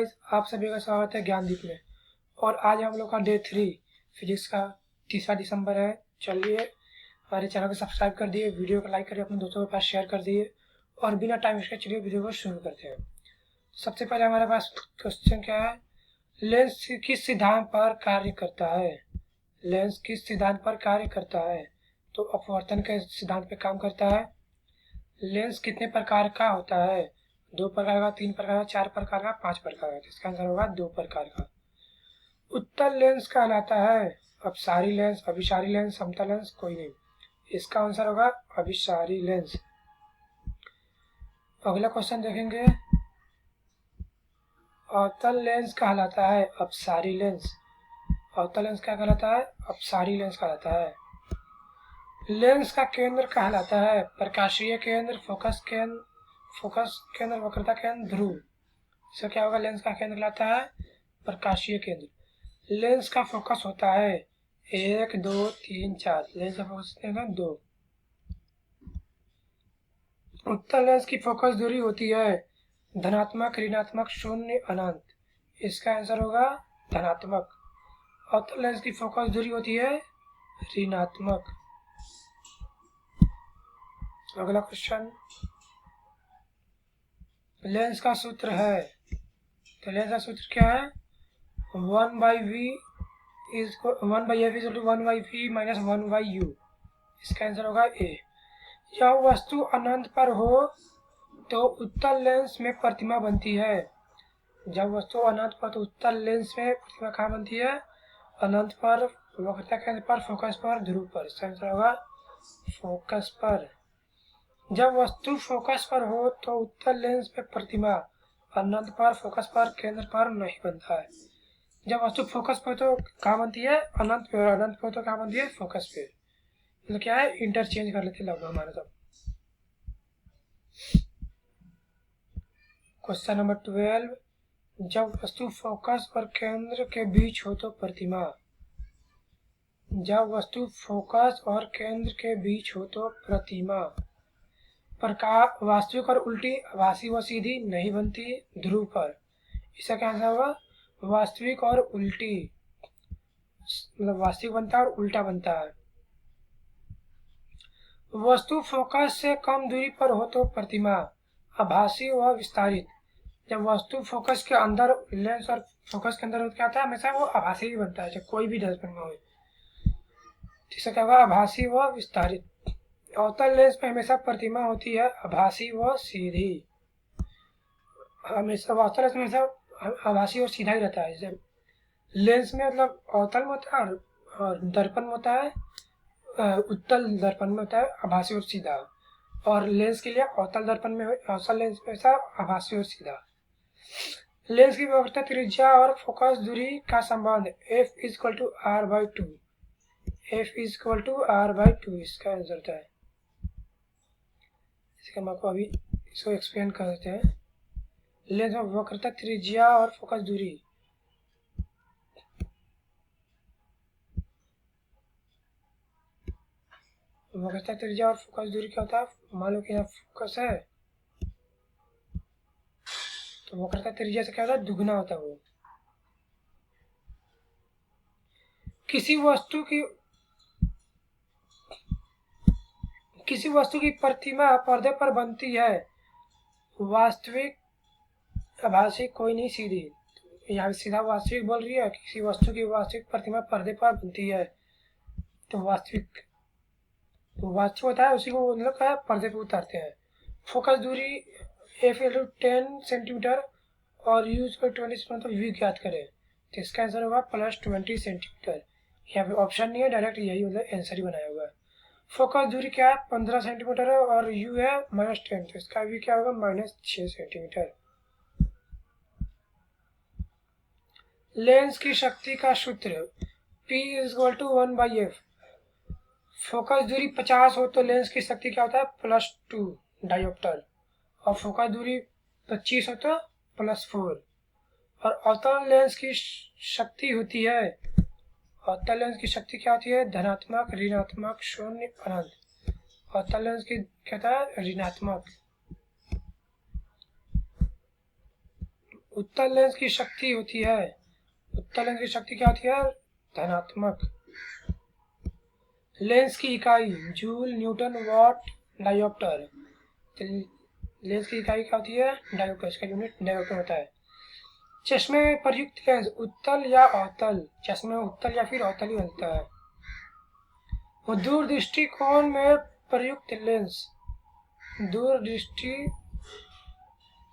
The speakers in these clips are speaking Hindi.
आप सभी का स्वागत है ज्ञानदीप में। और आज हम लोग का डे 3 फिजिक्स का 3 दिसंबर है। चलिए हमारे चैनल को सब्सक्राइब कर दिए, वीडियो को लाइक करिए, अपने दोस्तों के पास शेयर कर दिए और बिना टाइम वेस्ट के चलिए वीडियो को शुरू करते हैं। सबसे पहले हमारे पास क्वेश्चन क्या है, लेंस किस सिद्धांत पर कार्य करता है। लेंस किस सिद्धांत पर कार्य करता है? तो अपवर्तन के सिद्धांत पर काम करता है। लेंस कितने प्रकार का होता है? 2 प्रकार का, 3 प्रकार का, 4 प्रकार का, 5 प्रकार का। इसका आंसर होगा 2 प्रकार का। उत्तल लेंस कहलाता है अपसारी लेंस, अभिसारी लेंस, समतल लेंस, कोई नहीं। इसका आंसर होगा अभिसारी लेंस। अगला क्वेश्चन देखेंगे, अवतल लेंस कहलाता है अपसारी लेंस। अवतल लेंस क्या कहलाता है? अपसारी लेंस कहलाता है। लेंस का केंद्र कहलाता है प्रकाशीय केंद्र, फोकस केंद्र, वक्रता केंद्र, ध्रुव। इसका क्या होगा? लेंस का केंद्र कहलाता है प्रकाशीय केंद्र। लेंस का फोकस होता है 1, 2, 3, 4। लेंस का फोकस होता है 2। उत्तल लेंस की फोकस दूरी होती है धनात्मक, ऋणात्मक, शून्य, अनंत। इसका आंसर होगा धनात्मक। अवतल लेंस की फोकस दूरी होती है ऋणात्मक। अगला क्वेश्चन, लेंस का सूत्र है, तो लेंस का सूत्र क्या है? 1/v is 1/f is 1/v minus 1/u। इसका आंसर होगा ए। यह वस्तु अनंत पर हो तो उत्तल लेंस में प्रतिमा बनती है। जब वस्तु अनंत पर तो उत्तल लेंस में प्रतिमा कहाँ बनती है? अनंत पर, वक्रता केंद्र पर, फोकस पर, ध्रुव पर। इसका आंसर होगा फोकस पर। जब वस्तु फोकस पर हो तो उत्तल लेंस में प्रतिमा अनंत पर, फोकस पर, केंद्र पर नहीं बनता है। जब वस्तु फोकस पर तो कहाँ बनती है? अनंत पे। और अनंत पर तो कहाँ बनती है? फोकस पे। तो क्या है, इंटरचेंज कर लेते लगभग हमारे सब। क्वेश्चन नंबर 12, जब वस्तु फोकस और केंद्र के बीच हो तो प्रतिमा। जब वस्तु फोकस और केंद्र के बीच हो तो प्रतिमा प्रकार वास्तविक और उल्टी, आभासी व सीधी नहीं बनती ध्रुव पर। इसका क्या आंसर होगा? वास्तविक और उल्टी, मतलब वास्तविक बनता है और उल्टा बनता है। वस्तु फोकस से कम दूरी पर हो तो प्रतिमा आभासी व विस्तारित। जब वस्तु फोकस के अंदर, लेंस और फोकस के अंदर क्या आता है? हमेशा वो आभासी ही बनता है, चाहे कोई भी दर्पण में हो। जिससे क्या होगा? आभासी व विस्तारित। अवतल लेंस में हमेशा प्रतिमा होती है आभासी व सीधी। हमेशा अवतल लेंस में हमेशा आभासी और सीधा ही रहता है। जैसे लेंस में मतलब अवतल में होता है और दर्पण में होता है, उत्तल दर्पण में होता है आभासी और सीधा। और लेंस के लिए अवतल दर्पण में, अवतल लेंस में ऐसा आभासी और सीधा। लेंस की वक्रता त्रिज्या और फोकस दूरी का संबंध f equal to r/2। f equal to r/2 इसका आंसर होता है। इसका हम आपको अभी इसको एक्सप्लेन कर देते हैं। लेंस में वक्रता त्रिज्या और फोकस दूरी, वक्रता त्रिज्या और फोकस दूरी क्या होता है? मान लो कि यहाँ फोकस है तो वक्रता त्रिज्या से क्या होता है? दुगना होता है वो। किसी वस्तु की प्रतिमा पर्दे पर बनती है वास्तविक, आभासी, कोई नहीं, सीधी। यहाँ सीधा वास्तविक बोल रही है। किसी वस्तु की वास्तविक प्रतिमा पर्दे पर बनती है तो वास्तविक होता है, उसी को मतलब क्या पर्दे पे उतारते हैं। फोकस दूरी f 10 सेंटीमीटर और u 20 सेंटीमीटर v ज्ञात करें। तो इसका आंसर होगा +20 सेंटीमीटर। यहाँ पे ऑप्शन नहीं है, डायरेक्ट यही मतलब आंसर ही बनाया हुआ है। फोकस दूरी क्या है? 15 सेंटीमीटर है और u है -10, तो इसका v क्या होगा? -6 सेंटीमीटर। लेंस की शक्ति का सूत्र P equal to 1/f। Focus दूरी 50 हो तो लेंस की शक्ति क्या होता है? +2 डायोप्टर। और फोकस दूरी 25 हो तो +4। और अवतल लेंस की शक्ति होती है, अवतल लेंस की शक्ति क्या होती है? धनात्मक, ऋणात्मक, शून्य, अनंत। अवतल लेंस की क्या होता है? ऋणात्मक। उत्तल लेंस की शक्ति होती है, उत्तल लेंस की शक्ति क्या होती है? धनात्मक। लेंस की इकाई joule, Newton, what, dioptre. Lens की इकाई क्या होती है? डायोप्टर। इसका यूनिट डायोप्टर होता है। चश्मे में प्रयुक्त लेंस उत्तल या अवतल? चश्मे में उत्तल या फिर अवतल ही बनता है। दूरदृष्टि कोण में प्रयुक्त लेंस, दूरदृष्टि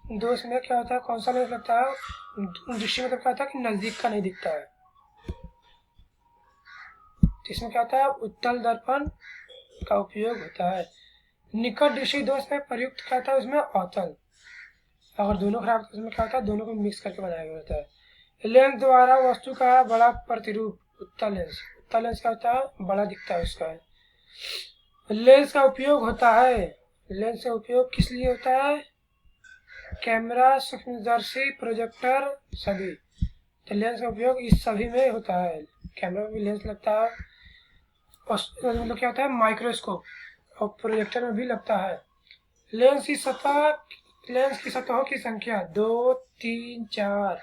दोष में क्या होता है? कौन सा लेंस लगता है? दूरदृष्टि मतलब क्या होता है कि नजदीक का नहीं दिखता है। इसमें क्या होता है? उत्तल दर्पण का उपयोग होता है। निकट दृष्टि दोष में प्रयुक्त क्या होता है? उसमें अवतल। अगर दोनों खराब तो उसमें क्या होता है? दोनों को मिक्स करके बनाया गया होता है। लेंस द्वारा वस्तु का बड़ा प्रतिरूप उत्तल लेंस, उत्तल लेंस क्या होता है? बड़ा दिखता है उसका। लेंस का उपयोग होता है, लेंस का उपयोग किस लिए होता है? कैमरा, सूक्ष्मदर्शी, प्रोजेक्टर सभी। तो लेंस का उपयोग इस सभी में होता है। कैमरा में भी लेंस लगता है, मतलब क्या होता है? माइक्रोस्कोप, और प्रोजेक्टर में भी लगता है। लेंस की सतहों की संख्या 2, 3, 4।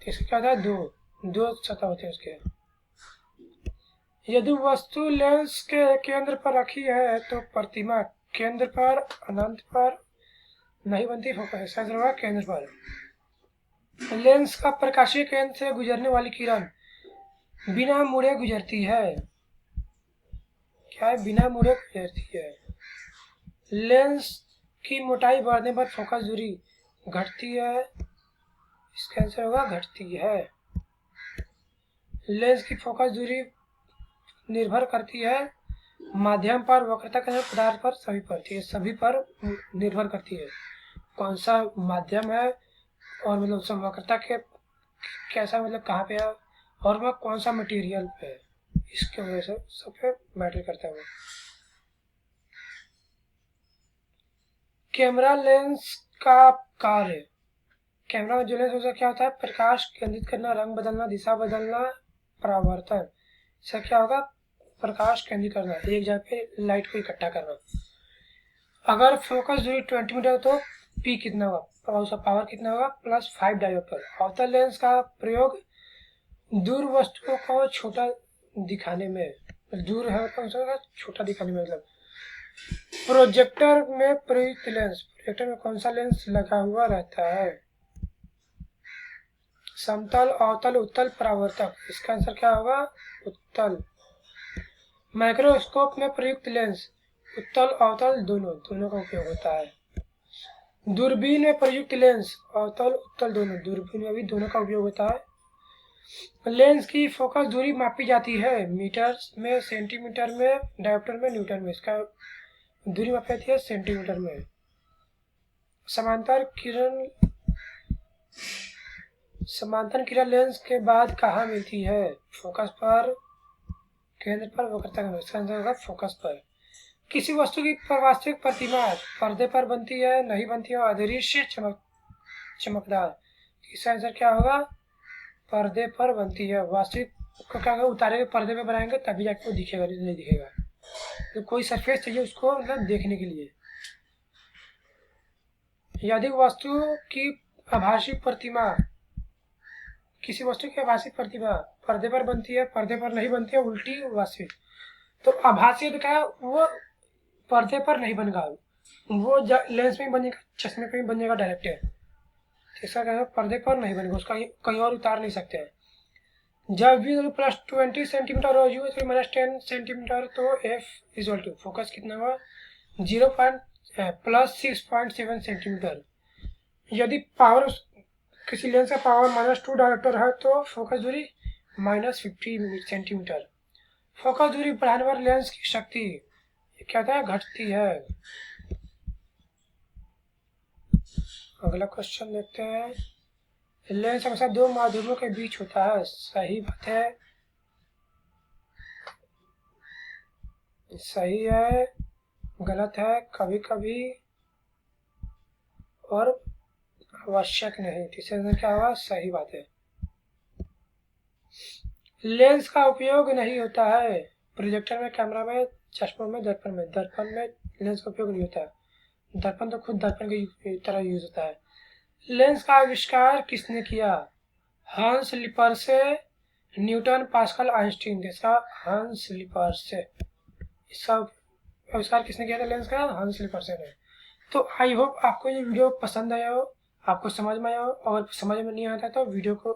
इसका क्या होता है? दो सतह होते हैं उसके। यदि वस्तु लेंस के केंद्र पर रखी है तो प्रतिमा केंद्र पर, अनंत पर नहीं बनती, फोकस होगा केंद्र पर। लेंस का प्रकाशीय केंद्र से गुजरने वाली किरण बिना मुड़े गुजरती है। क्या है? बिना मुड़े गुजरती है। लेंस की मोटाई बढ़ने पर फोकस दूरी घटती है। इसका आंसर होगा घटती है। लेंस की फोकस दूरी निर्भर करती है माध्यम पर, वक्रता के पदार्थ पर, सभी पर। ये सभी पर निर्भर करती है कौन सा माध्यम है, और मतलब सब वक्रता के कैसा, मतलब कहाँ पे है, और वह कौन सा मटेरियल पे है। इसके वजह से सब पे मैटर करता है वो। कैमरा लेंस का कार्य, कैमरा में जो लेंस होता है क्या होता है? प्रकाश केंद्रित करना, रंग बदलना, दिशा बदलना, परावर्तन। इसका क्या होगा? प्रकाश केंद्रित करना, एक जगह पे लाइट को इकट्ठा करना। अगर फोकस दूरी 20 मीटर तो पी कितना होगा? उसका पावर कितना होगा? +5 डायोप्टर। अवतल लेंस का प्रयोग दूर वस्तुओं को छोटा दिखाने में, दूर है तो छोटा दिखाने में। मतलब प्रोजेक्टर में प्रयुक्त लेंस, प्रोजेक्टर में कौन सा लेंस लगा हुआ रहता है? समतल, अवतल, उत्तल, परावर्तक। इसका आंसर क्या होगा? उत्तल। माइक्रोस्कोप में प्रयुक्त लेंस उत्तल, अवतल दोनों का उपयोग होता है। दूरबीन में प्रयुक्त लेंस अवतल, उत्तल दोनों, दूरबीन में भी दोनों का उपयोग होता है। लेंस की फोकस दूरी मापी जाती है मीटर में, सेंटीमीटर में, डायोप्टर में, न्यूटन में। इसका दूरी मापी जाती है सेंटीमीटर में। समांतर किरण लेंस के बाद कहाँ मिलती है? फोकस पर, केंद्र पर, वक्रता के। इसका आंसर होगा फोकस पर। किसी वस्तु की वास्तविक प्रतिमा पर्दे पर बनती है, नहीं बनती है, अदृश्य चमकदार। इसका आंसर क्या होगा? पर्दे पर बनती है। वास्तविक को क्या उतारेंगे, पर्दे पे बनाएंगे, तभी जाके वो दिखेगा, नहीं दिखेगा। तो कोई सरफेस चाहिए उसको मतलब देखने के लिए। यदि वस्तु की आभासी प्रतिमा, किसी वस्तु की आभासी प्रतिमा पर्दे पर बनती है, पर्दे पर नहीं बनती है, उल्टी वास्तविक, तो आभासी तो क्या है? वो पर्दे पर नहीं बनेगा, वो लेंस में बनेगा, चश्मे पे भी बनेगा डायरेक्ट है। इसका क्या है? पर्दे पर नहीं बनेगा, उसका कहीं और उतार नहीं सकते हैं। जब भी +20 सेंटीमीटर और यू -10 सेंटीमीटर, तो F इक्वल टू फोकस कितना हुआ? 6.7 सेंटीमीटर। यदि पावर किसी लेंस का पावर -2 डायोप्टर है तो फोकस दूरी -50 सेंटीमीटर। फोकस दूरी बढ़ाने पर लेंस की शक्ति क्या होता है? घटती है। अगला क्वेश्चन देखते हैं। लेंस हमेशा दो माध्यमों के बीच होता है, सही बात है, सही है, गलत है, कभी कभी, और आवश्यक नहीं। तीसरे क्या हुआ? सही बात है। लेंस का उपयोग नहीं होता है प्रोजेक्टर में, कैमरा में, चश्मों में, दर्पण में। दर्पण में लेंस का उपयोग नहीं होता है। दर्पण तो खुद दर्पण की तरह यूज होता है। लेंस का आविष्कार किसने किया? हंस लिपर्से, न्यूटन, पास्कल, आइंस्टीन। इसका हंस लिपर्से। इसका आविष्कार किसने किया था लेंस का? हंस लिपर्से ने। तो आई होप आपको ये वीडियो पसंद आया हो, आपको समझ में आया हो। अगर समझ में नहीं आता तो वीडियो को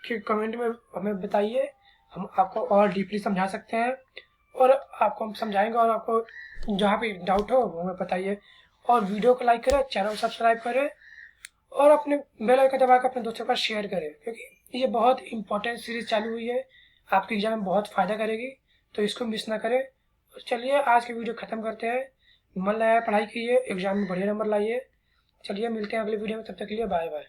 के कमेंट में हमें बताइए, हम आपको और डीपली समझा सकते हैं, और आपको हम समझाएंगे, और आपको जहाँ पे डाउट हो वो हमें बताइए। और वीडियो को लाइक करें, चैनल को सब्सक्राइब करें, और अपने बेल आइकन दबाकर अपने दोस्तों का शेयर करें, क्योंकि ये बहुत इंपॉर्टेंट सीरीज चालू हुई है, आपके एग्जाम में बहुत फ़ायदा करेगी, तो इसको मिस ना करें। और चलिए आज की वीडियो ख़त्म करते हैं। मन लगाया पढ़ाई कीजिए, एग्जाम में बढ़िया नंबर लाइए। चलिए मिलते हैं अगले वीडियो में, तब तक के लिए बाय बाय।